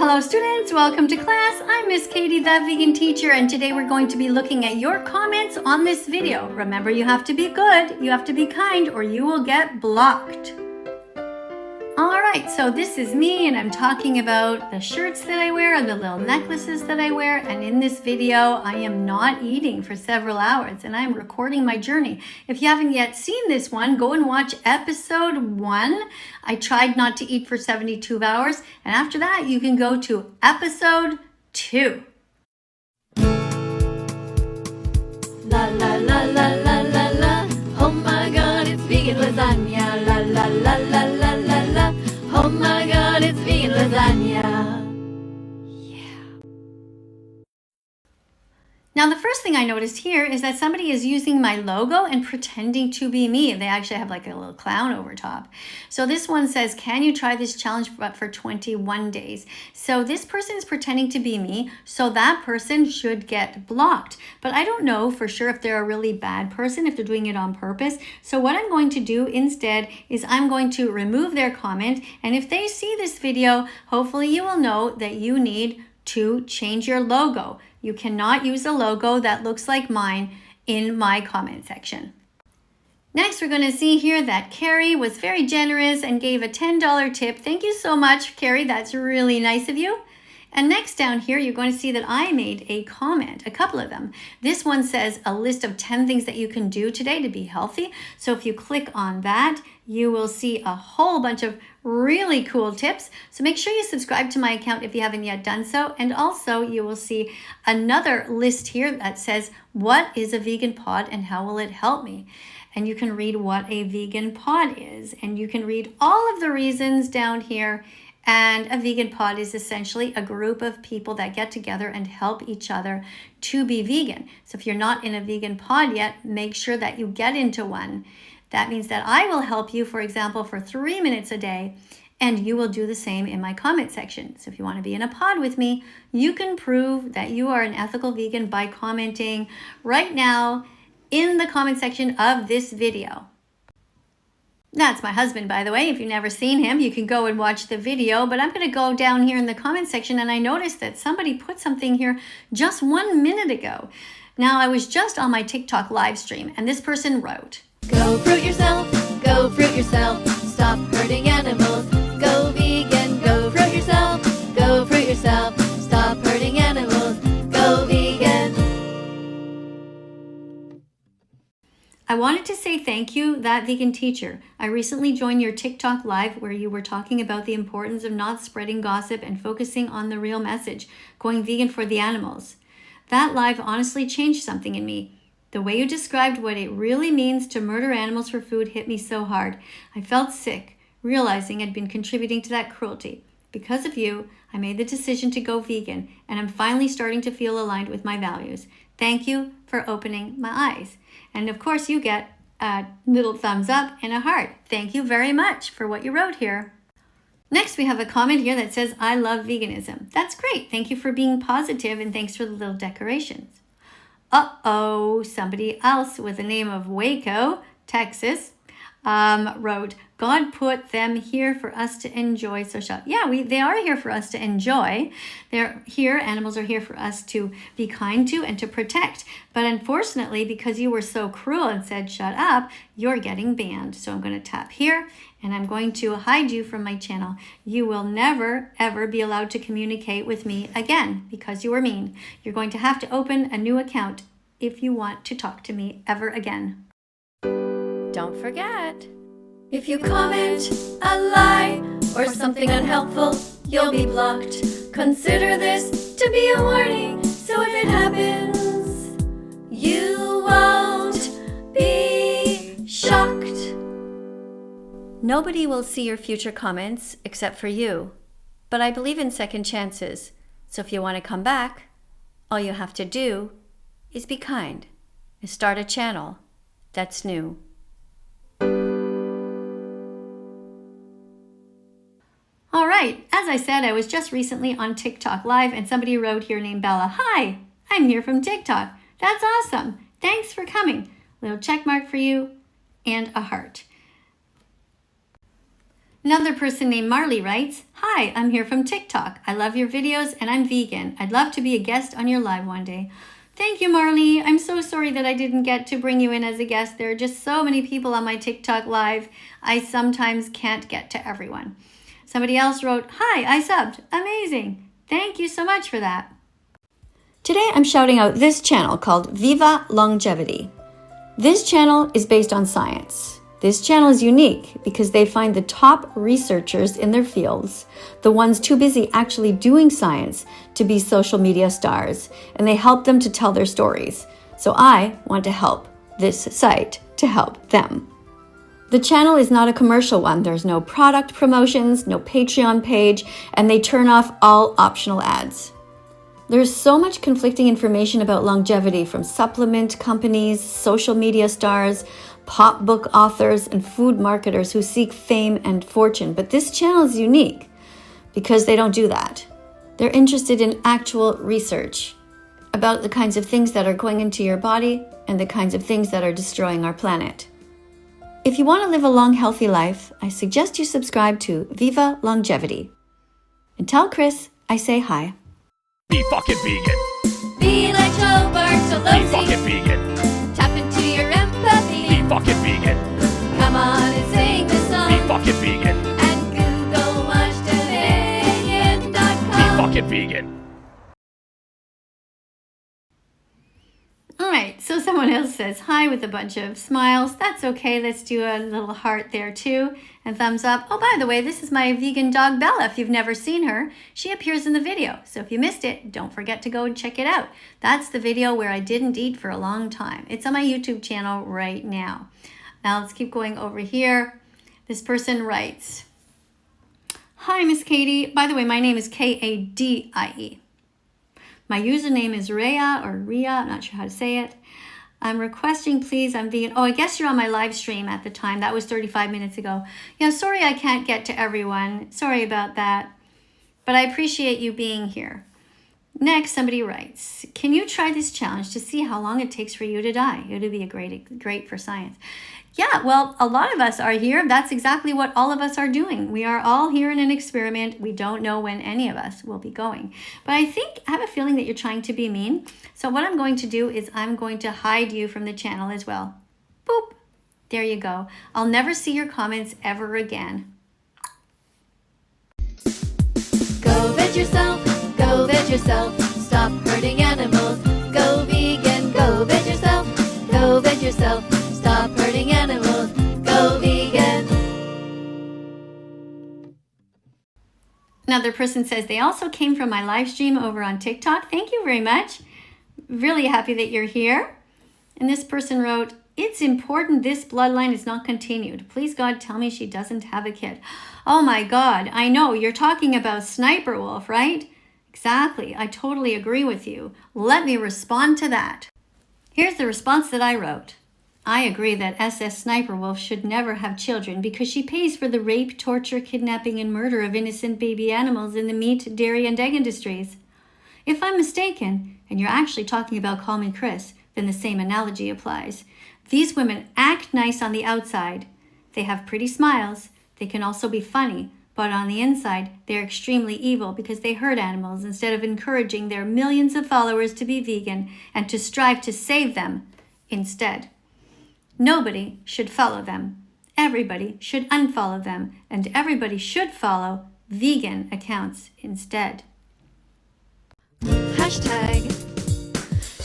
Hello students, welcome to class. I'm Miss Katie, the vegan teacher, and today we're going to be looking at your comments on this video. Remember, you have to be good, you have to be kind, or you will get blocked. Alright, so this is me and I'm talking about the shirts that I wear and the little necklaces that I wear, and in this video I am not eating for several hours and I'm recording my journey. If you haven't yet seen this one, go and watch episode 1. I tried not to eat for 72 hours, and after that you can go to episode 2. La la la la la la la. Oh my god, it's vegan lasagna. La la la la la la la. Oh my god, it's vegan lasagna. Now the first thing I noticed here is that somebody is using my logo and pretending to be me. They actually have like a little clown over top. So this one says, can you try this challenge for 21 days? So this person is pretending to be me, so that person should get blocked. But I don't know for sure if they're a really bad person, if they're doing it on purpose. So what I'm going to do instead is I'm going to remove their comment, and if they see this video, hopefully you will know that you need to change your logo. You cannot use a logo that looks like mine in my comment section. Next, we're going to see here that Carrie was very generous and gave a $10 tip. Thank you so much, Carrie. That's really nice of you. And next down here, you're going to see that I made a comment, a couple of them. This one says a list of 10 things that you can do today to be healthy. So if you click on that, you will see a whole bunch of really cool tips. So make sure you subscribe to my account if you haven't yet done so. And also you will see another list here that says, what is a vegan pod and how will it help me? And you can read what a vegan pod is. And you can read all of the reasons down here. And a vegan pod is essentially a group of people that get together and help each other to be vegan. So if you're not in a vegan pod yet, make sure that you get into one. That means that I will help you, for example, for 3 minutes a day, and you will do the same in my comment section. So if you want to be in a pod with me, you can prove that you are an ethical vegan by commenting right now in the comment section of this video. That's my husband, by the way. If you've never seen him, you can go and watch the video. But I'm going to go down here in the comment section, and I noticed that somebody put something here just 1 minute ago. Now, I was just on my TikTok live stream, and this person wrote, Go fruit yourself, go fruit yourself. Stop hurting animals. Go vegan, go fruit yourself, go fruit yourself. Stop hurting animals. Go vegan. I wanted to say thank you, That Vegan Teacher. I recently joined your TikTok live where you were talking about the importance of not spreading gossip and focusing on the real message, going vegan for the animals. That live honestly changed something in me. The way you described what it really means to murder animals for food hit me so hard. I felt sick, realizing I'd been contributing to that cruelty. Because of you, I made the decision to go vegan, and I'm finally starting to feel aligned with my values. Thank you for opening my eyes. And of course, you get a little thumbs up and a heart. Thank you very much for what you wrote here. Next, we have a comment here that says, I love veganism. That's great. Thank you for being positive, and thanks for the little decorations. Uh-oh, somebody else with the name of Waco, Texas, wrote, God put them here for us to enjoy. So yeah, they are here for us to enjoy. They're here, animals are here for us to be kind to and to protect. But unfortunately, because you were so cruel and said, shut up, you're getting banned. So I'm going to tap here and I'm going to hide you from my channel. You will never, ever be allowed to communicate with me again because you were mean. You're going to have to open a new account if you want to talk to me ever again. Don't forget, If you comment a lie or something unhelpful, you'll be blocked. Consider this to be a warning, so if it happens, you won't be shocked. nobody will see your future comments except for you. But I believe in second chances. So if you want to come back, all you have to do is be kind and start a channel that's new. All right, as I said, I was just recently on TikTok Live and somebody wrote here named Bella, hi, I'm here from TikTok. That's awesome. Thanks for coming. Little check mark for you and a heart. Another person named Marley writes, "Hi, I'm here from TikTok. I love your videos and I'm vegan. I'd love to be a guest on your live one day." Thank you, Marley. I'm so sorry that I didn't get to bring you in as a guest. There are just so many people on my TikTok live. I sometimes can't get to everyone. Somebody else wrote, "Hi, I subbed. Amazing. Thank you so much for that." Today I'm shouting out this channel called Viva Longevity. This channel is based on science. This channel is unique because they find the top researchers in their fields, the ones too busy actually doing science to be social media stars, and they help them to tell their stories. So I want to help this site to help them. The channel is not a commercial one. There's no product promotions, no Patreon page, and they turn off all optional ads. There's so much conflicting information about longevity from supplement companies, social media stars, pop book authors, and food marketers who seek fame and fortune. But this channel is unique because they don't do that. They're interested in actual research about the kinds of things that are going into your body and the kinds of things that are destroying our planet. If you want to live a long, healthy life, I suggest you subscribe to Viva Longevity. And tell Chris I say hi. Be fucking vegan. Be like Joe Be fucking Bartolozzi. vegan. Tap into your empathy. Be fucking vegan. Come on and sing the Be song. fucking vegan. And Google watch Be vegan.com. fucking vegan. All right, so someone else says hi with a bunch of smiles. That's okay. Let's do a little heart there too, and thumbs up. Oh, by the way, this is my vegan dog Bella. If you've never seen her, she appears in the video. So if you missed it, don't forget to go and check it out. That's the video where I didn't eat for a long time. It's on my YouTube channel right now. Now let's keep going over here. This person writes, "Hi, Miss Katie. By the way, my name is Kadie. My username is Rhea or Rhea, I'm not sure how to say it. I'm requesting, please, I'm vegan." Oh, I guess you're on my live stream at the time. That was 35 minutes ago. Yeah, sorry I can't get to everyone. Sorry about that. But I appreciate you being here. Next, somebody writes, "Can you try this challenge to see how long it takes for you to die?" It would be great for science. Yeah, well, a lot of us are here. That's exactly what all of us are doing. We are all here in an experiment. We don't know when any of us will be going. But I have a feeling that you're trying to be mean. So what I'm going to do is I'm going to hide you from the channel as well. Boop. There you go. I'll never see your comments ever again. Go veg yourself. Go veg yourself. Stop hurting animals. Go vegan. Go veg yourself. Go veg yourself. Stop hurting animals. Go vegan. Another person says they also came from my live stream over on TikTok. Thank you very much. Really happy that you're here. And this person wrote, "It's important this bloodline is not continued. Please God, tell me she doesn't have a kid." Oh my God, I know you're talking about Sniper Wolf, right? Exactly, I totally agree with you. Let me respond to that. Here's the response that I wrote. "I agree that SS Sniper Wolf should never have children because she pays for the rape, torture, kidnapping, and murder of innocent baby animals in the meat, dairy, and egg industries. If I'm mistaken, and you're actually talking about Call Me Chris, then the same analogy applies. These women act nice on the outside. They have pretty smiles. They can also be funny, but on the inside, they're extremely evil because they hurt animals instead of encouraging their millions of followers to be vegan and to strive to save them instead. Nobody should follow them. Everybody should unfollow them, and everybody should follow vegan accounts instead." Hashtag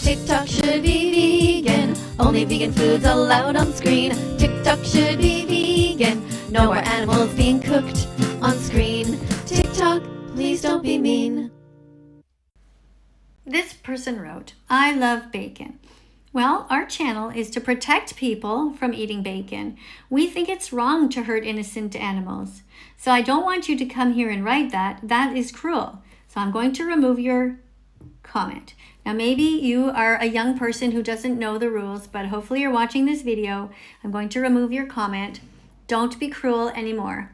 TikTok should be vegan. Only vegan foods allowed on screen. TikTok should be vegan. No more animals being cooked on screen. TikTok, please don't be mean. This person wrote, "I love bacon." Well, our channel is to protect people from eating bacon. We think it's wrong to hurt innocent animals. So I don't want you to come here and write that. That is cruel. So I'm going to remove your comment. Now maybe you are a young person who doesn't know the rules, but hopefully you're watching this video. I'm going to remove your comment. Don't be cruel anymore.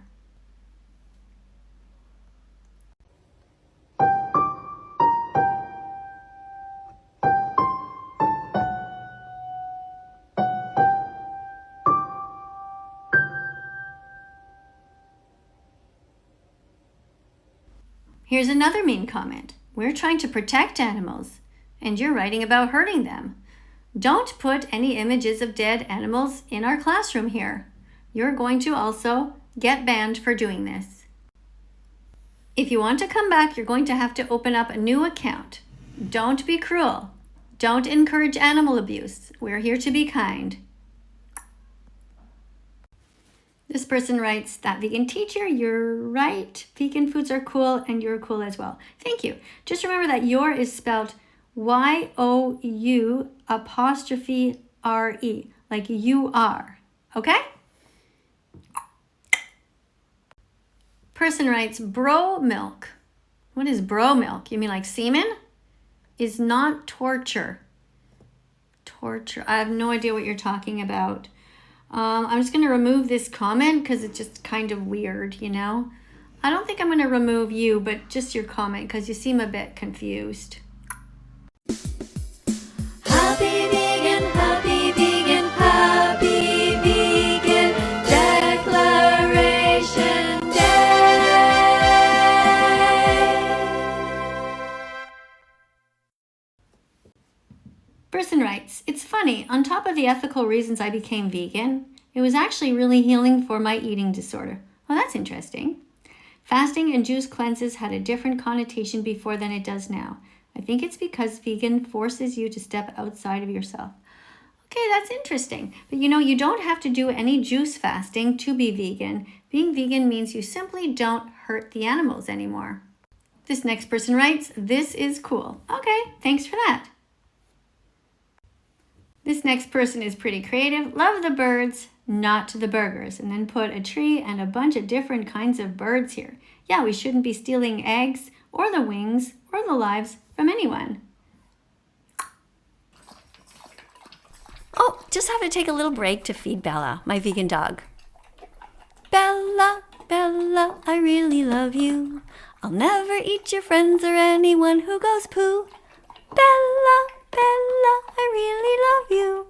Here's another mean comment. We're trying to protect animals, and you're writing about hurting them. Don't put any images of dead animals in our classroom here. You're going to also get banned for doing this. If you want to come back, you're going to have to open up a new account. Don't be cruel. Don't encourage animal abuse. We're here to be kind. This person writes, "That vegan teacher, you're right. Vegan foods are cool and you're cool as well." Thank you. Just remember that your is spelled Y-O-U''re, like you are. Okay? Person writes, "Bro milk." What is bro milk? You mean like semen? Is not torture. Torture. I have no idea what you're talking about. I'm just going to remove this comment because it's just kind of weird, you know? I don't think I'm going to remove you, but just your comment because you seem a bit confused. Happy vegan, happy vegan, happy vegan Declaration Day. Person writes, "It's funny, on top of the ethical reasons I became vegan, it was actually really healing for my eating disorder." Well, that's interesting. "Fasting and juice cleanses had a different connotation before than it does now. I think it's because vegan forces you to step outside of yourself." Okay, that's interesting. But you know, you don't have to do any juice fasting to be vegan. Being vegan means you simply don't hurt the animals anymore. This next person writes, "This is cool." Okay, thanks for that. This next person is pretty creative. "Love the birds, not the burgers." And then put a tree and a bunch of different kinds of birds here. Yeah, we shouldn't be stealing eggs or the wings or the lives from anyone. Oh, just have to take a little break to feed Bella, my vegan dog. Bella, Bella, I really love you. I'll never eat your friends or anyone who goes poo. Bella, Bella, I really love you.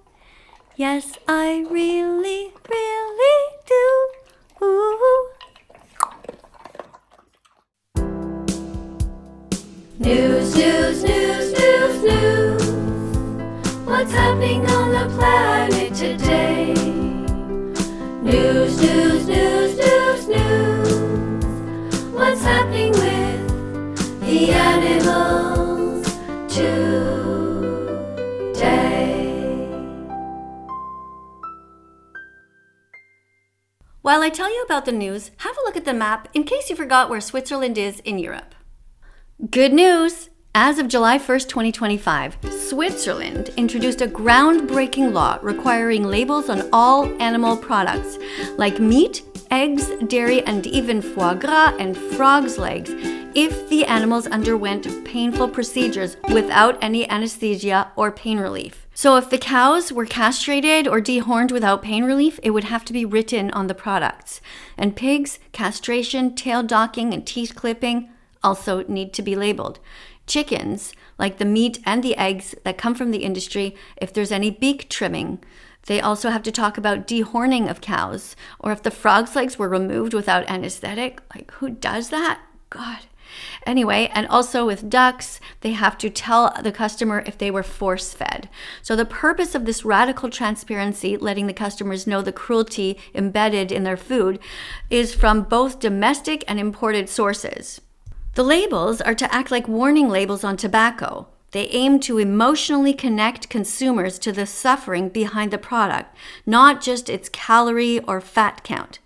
Yes, I really, really do. Ooh. News, news, news, news, news. What's happening on the planet today? News, news, news, news, news. What's happening with the animals today? While I tell you about the news, have a look at the map in case you forgot where Switzerland is in Europe. Good news! As of July 1st, 2025, Switzerland introduced a groundbreaking law requiring labels on all animal products, like meat, eggs, dairy, and even foie gras and frog's legs, if the animals underwent painful procedures without any anesthesia or pain relief. So if the cows were castrated or dehorned without pain relief, it would have to be written on the products. And pigs, castration, tail docking, and teeth clipping also need to be labeled. Chickens, like the meat and the eggs that come from the industry, if there's any beak trimming. They also have to talk about dehorning of cows, or if the frog's legs were removed without anesthetic. Like, who does that? God. Anyway, and also with ducks, they have to tell the customer if they were force-fed. So the purpose of this radical transparency, letting the customers know the cruelty embedded in their food, is from both domestic and imported sources. The labels are to act like warning labels on tobacco. They aim to emotionally connect consumers to the suffering behind the product, not just its calorie or fat count.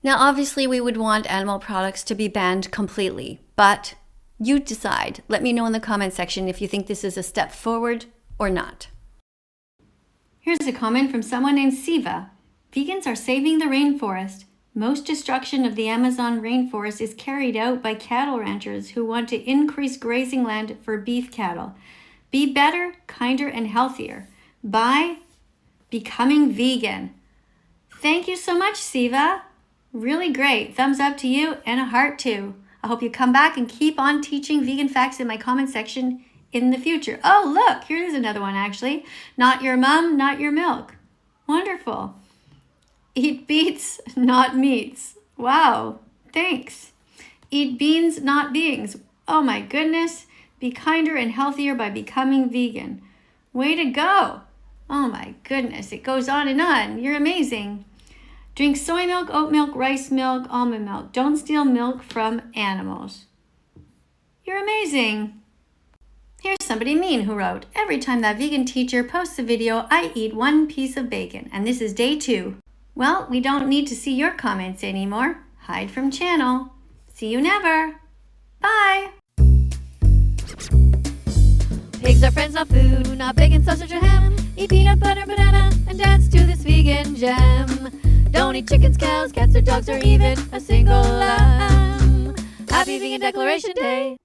Now, obviously, we would want animal products to be banned completely, but you decide. Let me know in the comment section if you think this is a step forward or not. Here's a comment from someone named Siva. "Vegans are saving the rainforest. Most destruction of the Amazon rainforest is carried out by cattle ranchers who want to increase grazing land for beef cattle. Be better, kinder, and healthier by becoming vegan." Thank you so much, Siva. Really great. Thumbs up to you and a heart too. I hope you come back and keep on teaching vegan facts in my comment section in the future. Oh, look, here's another one actually. "Not your mom, not your milk." Wonderful. "Eat beets, not meats." Wow, thanks. Eat beans, not beings. Oh my goodness. Be kinder and healthier by becoming vegan. Way to go. Oh my goodness. It goes on and on. You're amazing. Drink soy milk, oat milk, rice milk, almond milk. Don't steal milk from animals. You're amazing. Here's somebody mean who wrote, every time that vegan teacher posts a video, I eat one piece of bacon, and this is day 2. Well, we don't need to see your comments anymore. Hide from channel. See you never. Bye. Pigs are friends, not food, not bacon, sausage, or ham. Eat peanut butter, banana, and dance to this vegan jam. Don't eat chickens, cows, cats, or dogs, or even a single lamb. Happy Vegan Declaration Day.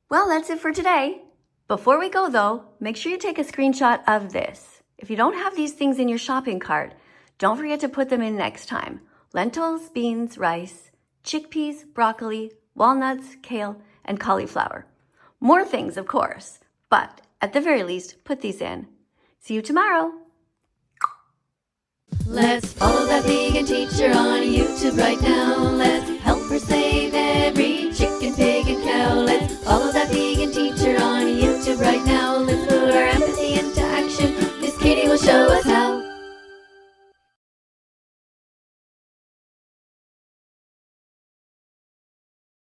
Well, that's it for today. Before we go, though, make sure you take a screenshot of this. If you don't have these things in your shopping cart, don't forget to put them in next time. Lentils, beans, rice, chickpeas, broccoli, walnuts, kale, and cauliflower. More things, of course, but at the very least, put these in. See you tomorrow. Let's follow that vegan teacher on YouTube right now. Let's